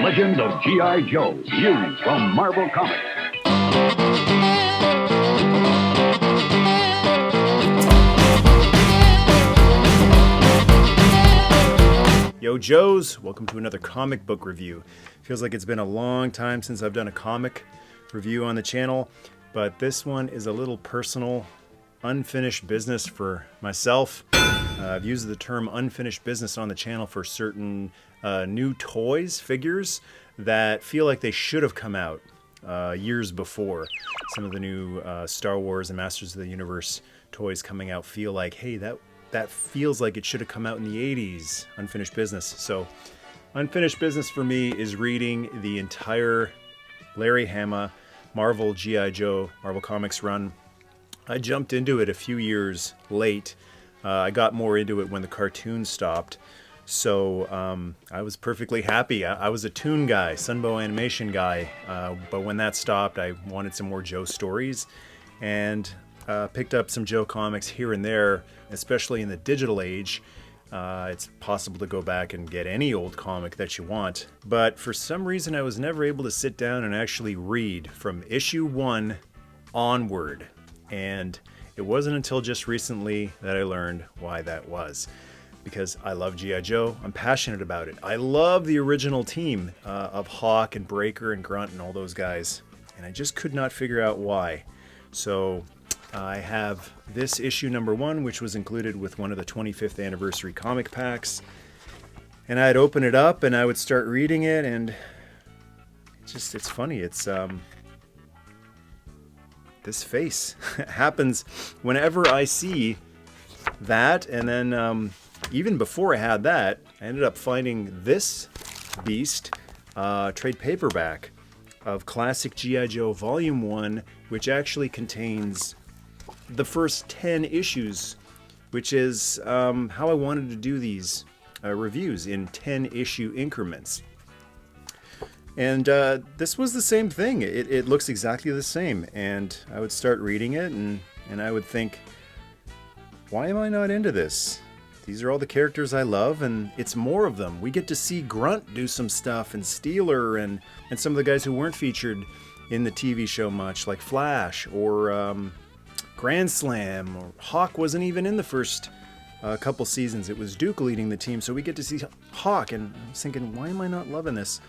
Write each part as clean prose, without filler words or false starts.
Legend of G.I. Joe, news from Marvel Comics. Yo Joes, welcome to another comic book review. Feels like it's been a long time since I've done a comic review on the channel, but this one is a little personal, unfinished business for myself. I've used the term unfinished business on the channel for certain new toys, figures, that feel like they should have come out years before. Some of the new Star Wars and Masters of the Universe toys coming out feel like, hey, that feels like it should have come out in the 80s. Unfinished business. So unfinished business for me is reading the entire Larry Hama Marvel G.I. Joe Marvel Comics run. I jumped into it a few years late. I got more into it when the cartoon stopped. So I was perfectly happy. I was a toon guy, Sunbow animation guy. But when that stopped, I wanted some more Joe stories. And picked up some Joe comics here and there, especially in the digital age. It's possible to go back and get any old comic that you want, but for some reason I was never able to sit down and actually read from issue 1 onward, and it wasn't until just recently that I learned why that was. Because I love G.I. Joe, I'm passionate about it. I love the original team of Hawk and Breaker and Grunt and all those guys, and I just could not figure out why. So I have this issue number 1, which was included with one of the 25th anniversary comic packs. And I'd open it up and I would start reading it, and it's funny. It's this face happens whenever I see that. And then even before I had that, I ended up finding this beast, trade paperback of Classic G.I. Joe Volume 1, which actually contains the first 10 issues, which is how I wanted to do these reviews in 10 issue increments. And this was the same thing. It looks exactly the same, and I would start reading it and I would think, why am I not into this? These are all the characters I love, and it's more of them. We get to see Grunt do some stuff, and Steeler, and some of the guys who weren't featured in the TV show much, like Flash or Grand Slam, or Hawk wasn't even in the first couple seasons. It was Duke leading the team, so we get to see Hawk, and I was thinking, why am I not loving this?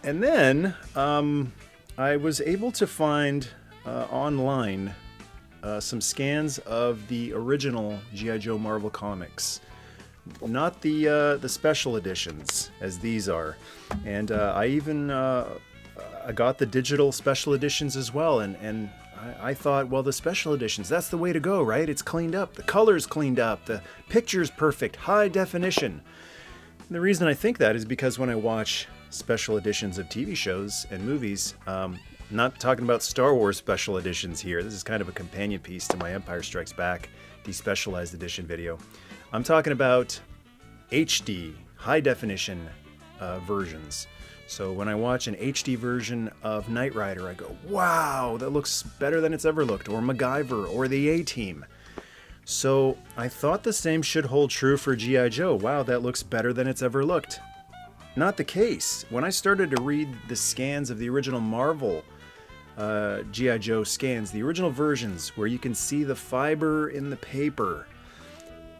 And then I was able to find online some scans of the original G.I. Joe Marvel comics, not the special editions as these are, and I even I got the digital special editions as well, and I thought, well, the special editions, that's the way to go, right? It's cleaned up, the color's cleaned up, the picture's perfect, high definition. And the reason I think that is because when I watch special editions of TV shows and movies, not talking about Star Wars special editions here, this is kind of a companion piece to my Empire Strikes Back despecialized edition video. I'm talking about HD, high definition versions. So when I watch an HD version of Knight Rider, I go, wow, that looks better than it's ever looked, or MacGyver, or the A-Team. So I thought the same should hold true for G.I. Joe. Wow, that looks better than it's ever looked. Not the case. When I started to read the scans of the original Marvel G.I. Joe scans, the original versions, where you can see the fiber in the paper,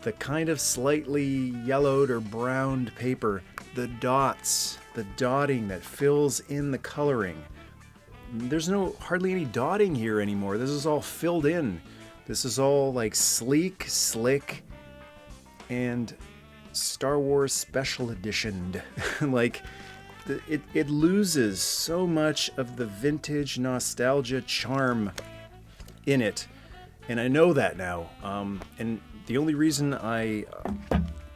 the kind of slightly yellowed or browned paper, the dots, the dotting that fills in the coloring. There's hardly any dotting here anymore. This is all filled in. This is all like sleek, slick, and Star Wars special editioned. Like it loses so much of the vintage nostalgia charm in it, and I know that now. And the only reason I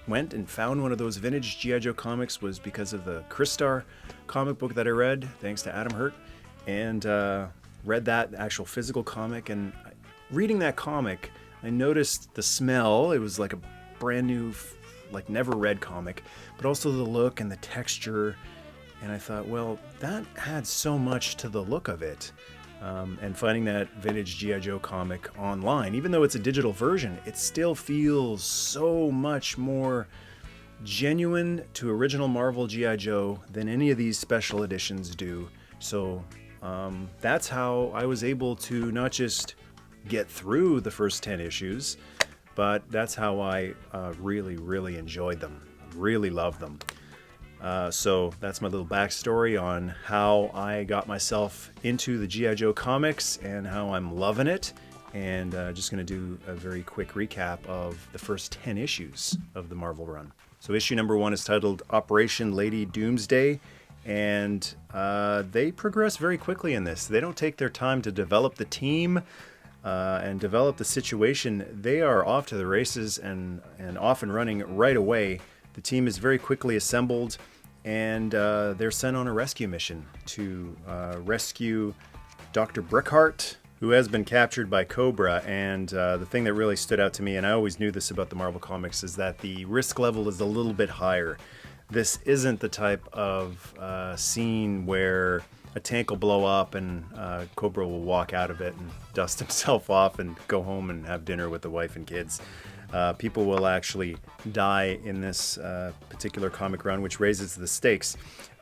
went and found one of those vintage G.I. Joe comics was because of the Crystar comic book that I read, thanks to Adam Hurt, and read that actual physical comic. And reading that comic, I noticed the smell. It was like a brand new, like never read comic, but also the look and the texture. And I thought, well, that had so much to the look of it. And finding that vintage G.I. Joe comic online, even though it's a digital version, it still feels so much more genuine to original Marvel G.I. Joe than any of these special editions do. So that's how I was able to not just get through the first 10 issues, but that's how I really, really enjoyed them. Really loved them. So that's my little backstory on how I got myself into the G.I. Joe comics and how I'm loving it. And just going to do a very quick recap of the first 10 issues of the Marvel run. So issue number 1 is titled Operation Lady Doomsday. And they progress very quickly in this. They don't take their time to develop the team and develop the situation. They are off to the races and off and running right away. The team is very quickly assembled, and they're sent on a rescue mission to rescue Dr. Brickheart, who has been captured by Cobra. And the thing that really stood out to me, and I always knew this about the Marvel Comics, is that the risk level is a little bit higher. This isn't the type of scene where a tank will blow up and Cobra will walk out of it and dust himself off and go home and have dinner with the wife and kids. People will actually die in this particular comic run, which raises the stakes.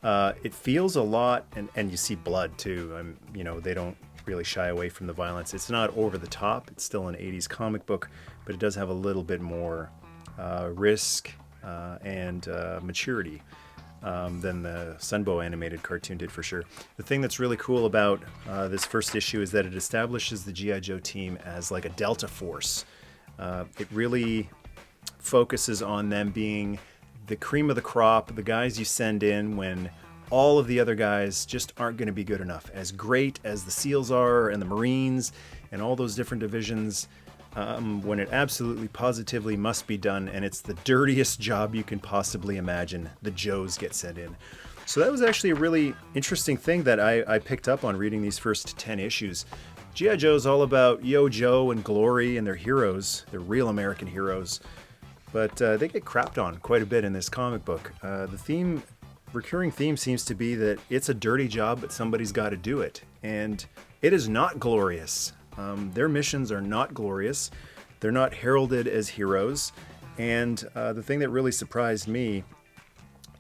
It feels a lot, and you see blood too. They don't really shy away from the violence. It's not over the top. It's still an 80s comic book, but it does have a little bit more risk and maturity than the Sunbow animated cartoon did, for sure. The thing that's really cool about this first issue is that it establishes the G.I. Joe team as like a Delta Force. It really focuses on them being the cream of the crop, the guys you send in when all of the other guys just aren't going to be good enough. As great as the SEALs are and the Marines and all those different divisions, when it absolutely positively must be done, and it's the dirtiest job you can possibly imagine, the Joes get sent in. So that was actually a really interesting thing that I picked up on reading these first 10 issues. G.I. Joe is all about Yo Joe and glory and their heroes, their real American heroes, but they get crapped on quite a bit in this comic book. The recurring theme seems to be that it's a dirty job, but somebody's got to do it, and it is not glorious. Their missions are not glorious. They're not heralded as heroes. And the thing that really surprised me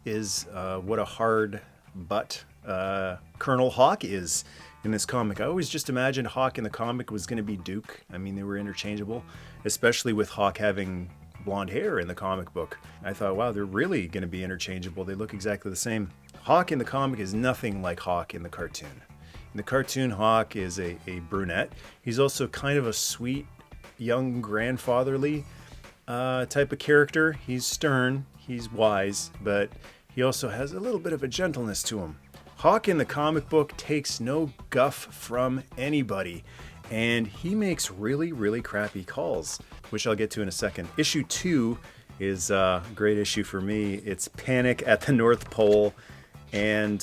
is what a hard butt Colonel Hawk is in this comic. I always just imagined Hawk in the comic was going to be Duke. I mean, they were interchangeable, especially with Hawk having blonde hair in the comic book. I thought, wow, they're really going to be interchangeable. They look exactly the same. Hawk in the comic is nothing like Hawk in the cartoon. In the cartoon, Hawk is a brunette. He's also kind of a sweet, young, grandfatherly type of character. He's stern, he's wise, but he also has a little bit of a gentleness to him. Hawk in the comic book takes no guff from anybody, and he makes really, really crappy calls, which I'll get to in a second. Issue 2 is a great issue for me. It's Panic at the North Pole. And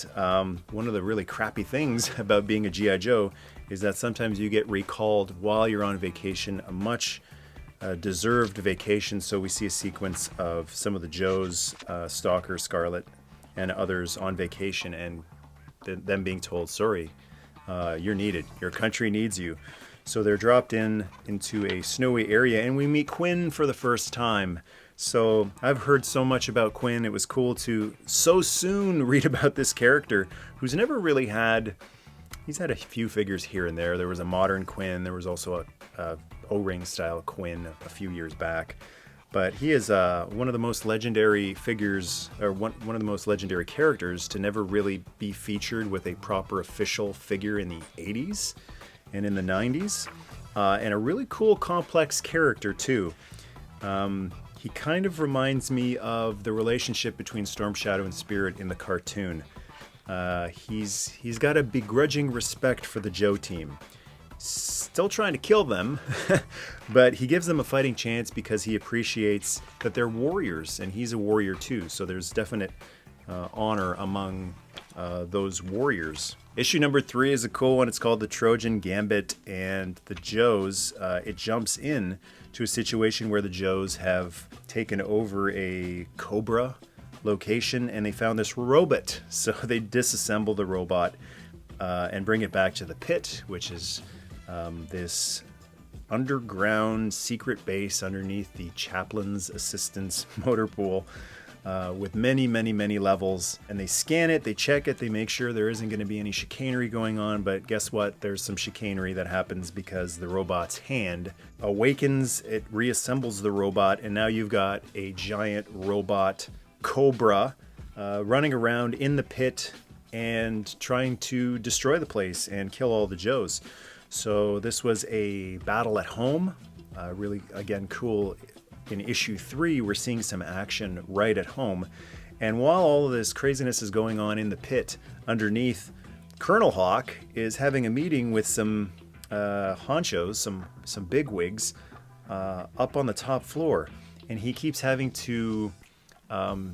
one of the really crappy things about being a G.I. Joe is that sometimes you get recalled while you're on vacation, a much deserved vacation. So we see a sequence of some of the Joes, Stalker, Scarlet, and others on vacation, and them being told, sorry, you're needed. Your country needs you. So they're dropped into a snowy area, and we meet Quinn for the first time. So I've heard so much about Quinn. It was cool to so soon read about this character who's never really he's had a few figures here and there. There was a modern Quinn. There was also a O-ring style Quinn a few years back. But he is one of the most legendary figures, or one of the most legendary characters to never really be featured with a proper official figure in the 80s and in the 90s. And a really cool, complex character, too. He kind of reminds me of the relationship between Storm Shadow and Spirit in the cartoon. He's got a begrudging respect for the Joe team. Still trying to kill them, but he gives them a fighting chance because he appreciates that they're warriors, and he's a warrior too. So there's definite honor among those warriors. Issue number 3 is a cool one. It's called The Trojan Gambit, and the Joes, it jumps in to a situation where the Joes have taken over a Cobra location, and they found this robot. So they disassemble the robot and bring it back to the pit, which is this underground secret base underneath the chaplain's assistant's motor pool. with many levels, and they scan it, they check it, they make sure there isn't going to be any chicanery going on. But guess what? There's some chicanery that happens because the robot's hand awakens, it reassembles the robot, and now you've got a giant robot cobra running around in the pit and trying to destroy the place and kill all the Joes. So this was a battle at home. Really, again, cool. In issue 3, we're seeing some action right at home. And while all of this craziness is going on in the pit underneath, Colonel Hawk is having a meeting with some honchos, some bigwigs up on the top floor. And he keeps having to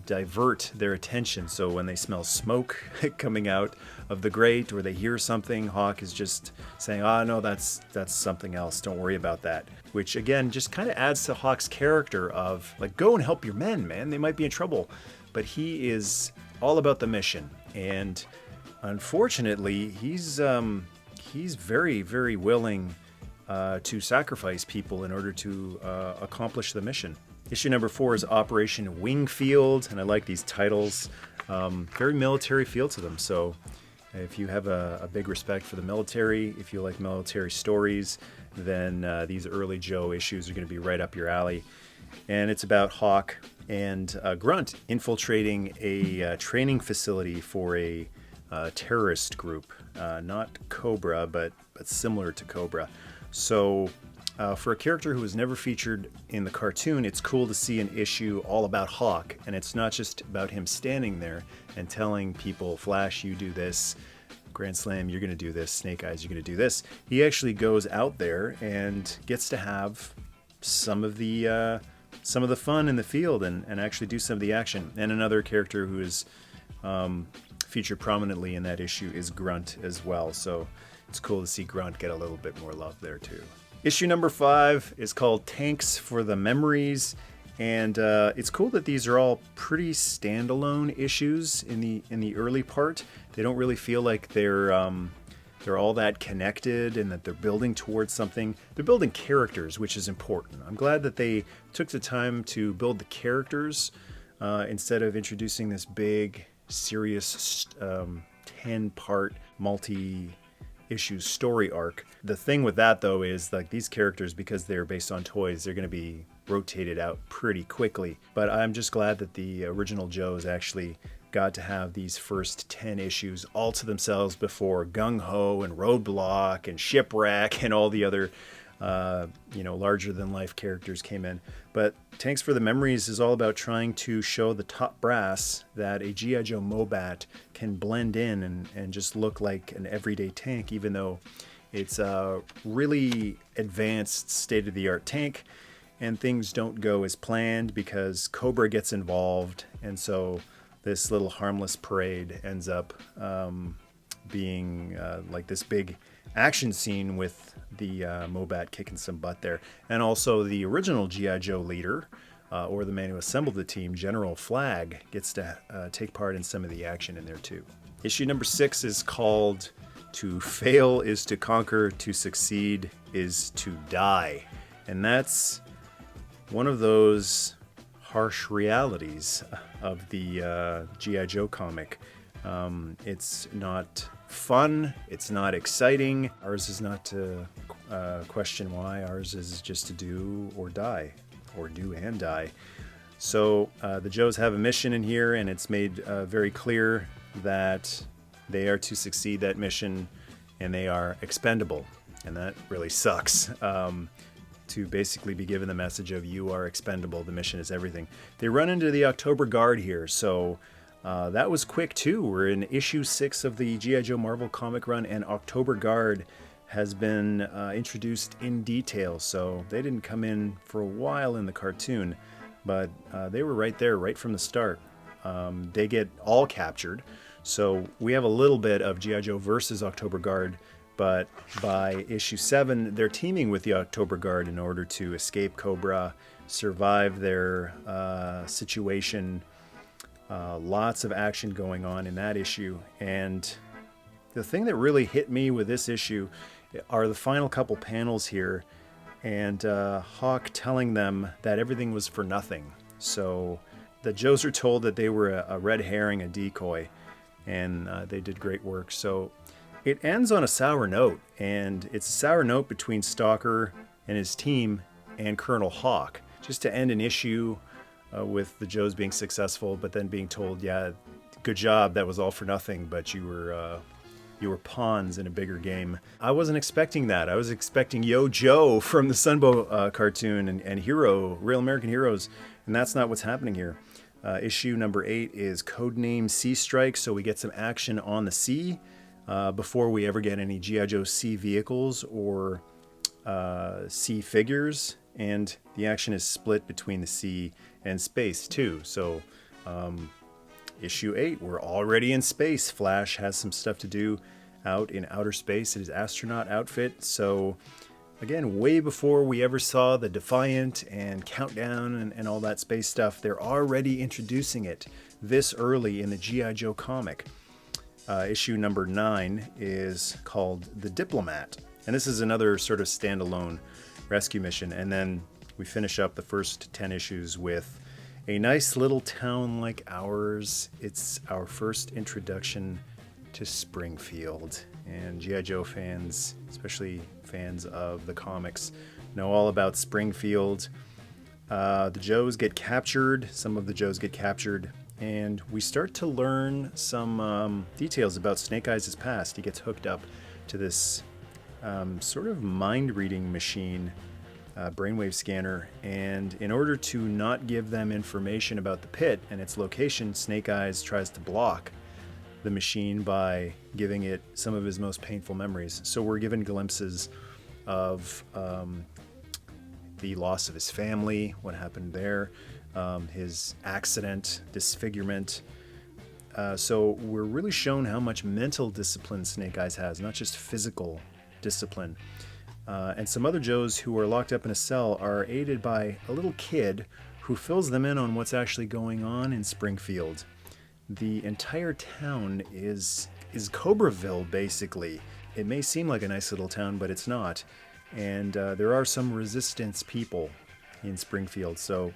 divert their attention. So when they smell smoke coming out of the grate or they hear something, Hawk is just saying, no, that's something else. Don't worry about that. Which again, just kind of adds to Hawk's character of like, go and help your men, man. They might be in trouble. But he is all about the mission. And unfortunately, he's very willing to sacrifice people in order to accomplish the mission. Issue number 4 is Operation Wingfield, and I like these titles. Very military feel to them. So if you have a big respect for the military, if you like military stories, then these early Joe issues are going to be right up your alley. And it's about Hawk and Grunt infiltrating a training facility for a terrorist group. Not Cobra, but similar to Cobra. So for a character who was never featured in the cartoon, it's cool to see an issue all about Hawk. And it's not just about him standing there and telling people, Flash, you do this. Grand Slam, you're going to do this. Snake Eyes, you're going to do this. He actually goes out there and gets to have some of the fun in the field and actually do some of the action. And another character who is featured prominently in that issue is Grunt as well. So it's cool to see Grunt get a little bit more love there too. Issue number 5 is called Tanks for the Memories, and it's cool that these are all pretty standalone issues in the early part. They don't really feel like they're all that connected and that they're building towards something. They're building characters, which is important. I'm glad that they took the time to build the characters instead of introducing this big, serious 10-part multi-issue story arc. The thing with that, though, is like these characters, because they're based on toys, they're going to be rotated out pretty quickly. But I'm just glad that the original Joes actually got to have these first 10 issues all to themselves before Gung Ho and Roadblock and Shipwreck and all the other larger than life characters came in. But Tanks for the Memories is all about trying to show the top brass that a G.I. Joe Mobat can blend in and just look like an everyday tank, even though it's a really advanced state-of-the-art tank and things don't go as planned because Cobra gets involved, and so this little harmless parade ends up being like this big action scene with the Mobat kicking some butt there. And also the original G.I. Joe leader, or the man who assembled the team, General Flag, gets to take part in some of the action in there too. Issue number 6 is called To Fail is to Conquer, to Succeed is to Die. And that's one of those harsh realities of the G.I. Joe comic. It's not fun, it's not exciting. Ours is not to question why. Ours is just to do or die, or do and die. So the Joes have a mission in here, and it's made very clear that they are to succeed that mission, and they are expendable. And that really sucks. To basically be given the message of you are expendable, the mission is everything. They run into the October Guard here, so that was quick too. We're in issue 6 of the G.I. Joe Marvel comic run, and October Guard has been introduced in detail. So they didn't come in for a while in the cartoon, but they were right there, right from the start. They get all captured. So we have a little bit of G.I. Joe versus October Guard, but by issue 7, they're teaming with the October Guard in order to escape Cobra, survive their situation. Lots of action going on in that issue. And the thing that really hit me with this issue are the final couple panels here, and Hawk telling them that everything was for nothing. So the Joes are told that they were a red herring, a decoy, and they did great work. So it ends on a sour note, and it's a sour note between Stalker and his team and Colonel Hawk, just to end an issue with the Joes being successful, but then being told, yeah, good job, that was all for nothing, but you were pawns in a bigger game. I wasn't expecting that. I was expecting Yo Joe from the Sunbow cartoon and Hero, Real American Heroes, and that's not what's happening here. Issue number 8 is codenamed Sea Strike, so we get some action on the sea before we ever get any G.I. Joe sea vehicles or sea figures, and the action is split between the sea and space too. So issue 8, we're already in space. Flash has some stuff to do out in outer space in his astronaut outfit. So again, way before we ever saw the Defiant and Countdown and all that space stuff, they're already introducing it this early in the G.I. Joe comic. Issue number 9 is called The Diplomat, and this is another sort of standalone rescue mission. And then we finish up the first 10 issues with a nice little town like ours. It's our first introduction to Springfield, and G.I. Joe fans, especially fans of the comics, know all about Springfield. The Joes get captured, some of the Joes get captured, and we start to learn some details about Snake Eyes' past. He gets hooked up to this sort of mind-reading machine, brainwave scanner, and in order to not give them information about the pit and its location, Snake Eyes tries to block the machine by giving it some of his most painful memories. So we're given glimpses of the loss of his family, what happened there, his accident, disfigurement. So we're really shown how much mental discipline Snake Eyes has, not just physical discipline. And some other Joes who are locked up in a cell are aided by a little kid who fills them in on what's actually going on in Springfield. The entire town is Cobraville, basically. It may seem like a nice little town, but it's not. And there are some resistance people in Springfield. So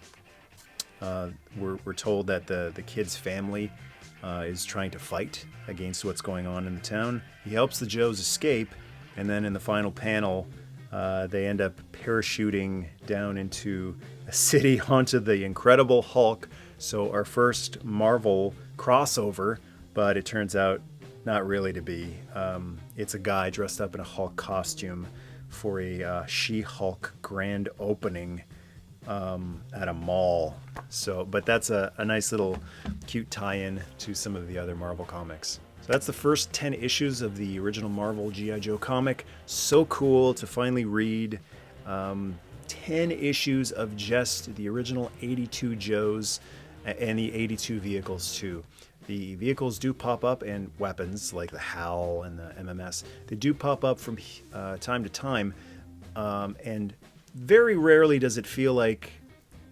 we're told that the kid's family is trying to fight against what's going on in the town. He helps the Joes escape, and then in the final panel, they end up parachuting down into a city onto the Incredible Hulk. So our first Marvel crossover, but it turns out not really to be. It's a guy dressed up in a Hulk costume for a She-Hulk grand opening at a mall. So, but that's a nice little cute tie-in to some of the other Marvel comics. So that's the first 10 issues of the original Marvel G.I. Joe comic. So cool to finally read 10 issues of just the original 82 Joes and the 82 vehicles too. The vehicles do pop up, and weapons like the HAL and the MMS, they do pop up from time to time, and very rarely does it feel like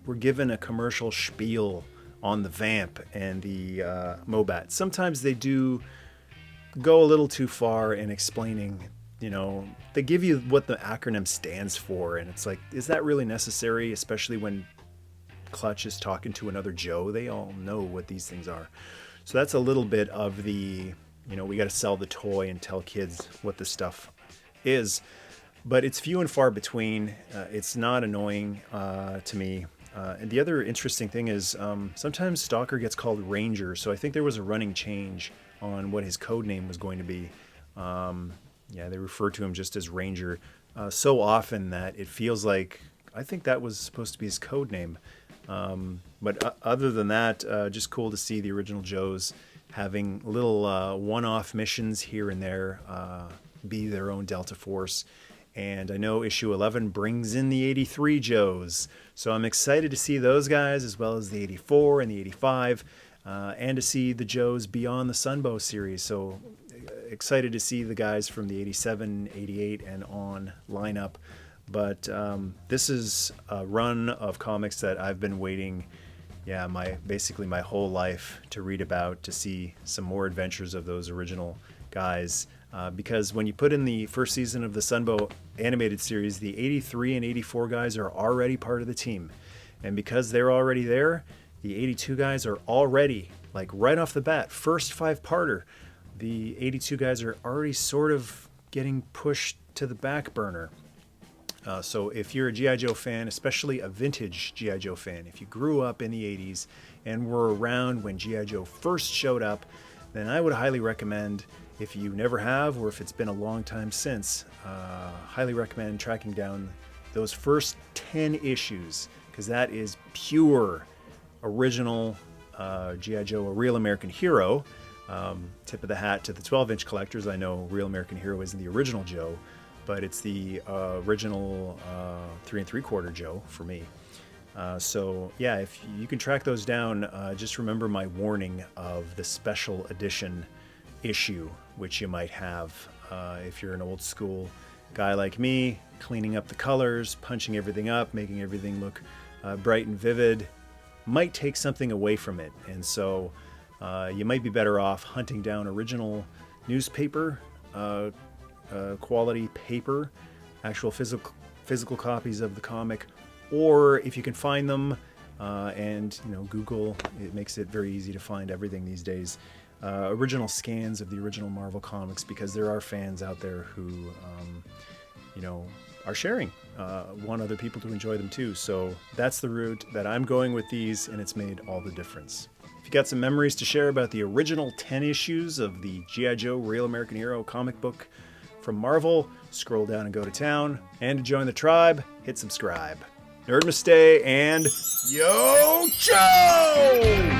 we're given a commercial spiel on the Vamp and the Mobat. Sometimes they do go a little too far in explaining, they give you what the acronym stands for, and it's like, is that really necessary, especially when Clutch is talking to another Joe? They all know what these things are. So that's a little bit of the, we got to sell the toy and tell kids what this stuff is. But it's few and far between. It's not annoying to me. And the other interesting thing is sometimes Stalker gets called Ranger. So I think there was a running change on what his code name was going to be. They refer to him just as Ranger so often that it feels like, I think that was supposed to be his code name. But other than that, just cool to see the original Joes having little one-off missions here and there, be their own Delta Force. And I know issue 11 brings in the 83 Joes, so I'm excited to see those guys, as well as the 84 and the 85, and to see the Joes beyond the Sunbow series. So excited to see the guys from the 87, 88, and on lineup. But this is a run of comics that I've been waiting, basically my whole life to read about, to see some more adventures of those original guys. Because when you put in the first season of the Sunbow animated series, the 83 and 84 guys are already part of the team. And because they're already there, The 82 guys are already, like right off the bat, first 5-parter, the 82 guys are already sort of getting pushed to the back burner. So if you're a G.I. Joe fan, especially a vintage G.I. Joe fan, if you grew up in the 80s and were around when G.I. Joe first showed up, then I would highly recommend, if you never have or if it's been a long time since, highly recommend tracking down those first 10 issues, because that is pure original G.I. Joe, a Real American Hero. Tip of the hat to the 12-inch collectors. I know Real American Hero isn't the original Joe, but it's the original 3 3/4 Joe for me. So yeah, if you can track those down, just remember my warning of the special edition issue, which you might have if you're an old school guy like me, cleaning up the colors, punching everything up, making everything look bright and vivid, might take something away from it. And so you might be better off hunting down original newspaper quality paper, actual physical copies of the comic, or if you can find them, and Google, it makes it very easy to find everything these days, original scans of the original Marvel comics, because there are fans out there who are sharing, want other people to enjoy them too. So that's the route that I'm going with these, and it's made all the difference. If you got some memories to share about the original 10 issues of the G.I. Joe Real American Hero comic book from Marvel, scroll down and go to town. And to join the tribe, hit subscribe. Nerdmastay and Yo Joe!